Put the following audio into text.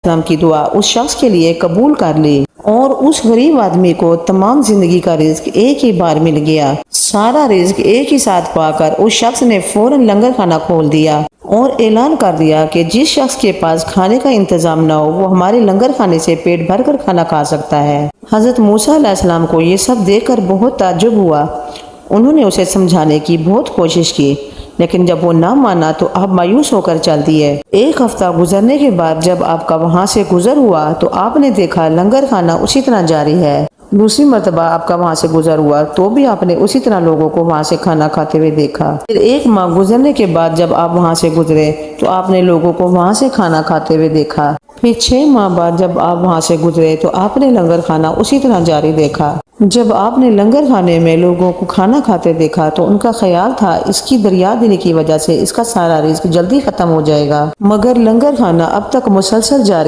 السلام کی دعا اس شخص کے لیے قبول کر لی اور اس غریب آدمی کو تمام زندگی کا رزق ایک ہی بار مل گیا۔ سارا رزق ایک ہی ساتھ پا کر اس شخص نے فوراً لنگر خانہ کھول دیا اور اعلان کر دیا کہ جس شخص کے پاس کھانے کا انتظام نہ ہو وہ ہمارے لنگر خانے سے پیٹ بھر کر کھانا کھا سکتا ہے۔ حضرت موسیٰ علیہ السلام کو یہ سب دیکھ کر بہت تعجب ہوا۔ انہوں نے اسے سمجھانے کی بہت کوشش کی، لیکن جب وہ نہ مانا تو آپ مایوس ہو کر چل دیے۔ ایک ہفتہ گزرنے کے بعد جب آپ کا وہاں سے گزر ہوا تو آپ نے دیکھا لنگر خانہ اسی طرح جاری ہے۔ دوسری مرتبہ آپ کا وہاں سے گزر ہوا تو بھی آپ نے اسی طرح لوگوں کو وہاں سے کھانا کھاتے ہوئے دیکھا۔ پھر ایک ماہ گزرنے کے بعد جب آپ وہاں سے گزرے تو آپ نے لوگوں کو وہاں سے کھانا کھاتے ہوئے دیکھا۔ پھر 6 ماہ بعد جب آپ وہاں سے گزرے تو آپ نے لنگر خانہ اسی طرح جاری دیکھا۔ جب آپ نے لنگر خانے میں لوگوں کو کھانا کھاتے دیکھا تو ان کا خیال تھا اس کی دریا دلی کی وجہ سے اس کا سارا رزق جلدی ختم ہو جائے گا، مگر لنگر خانہ اب تک مسلسل جاری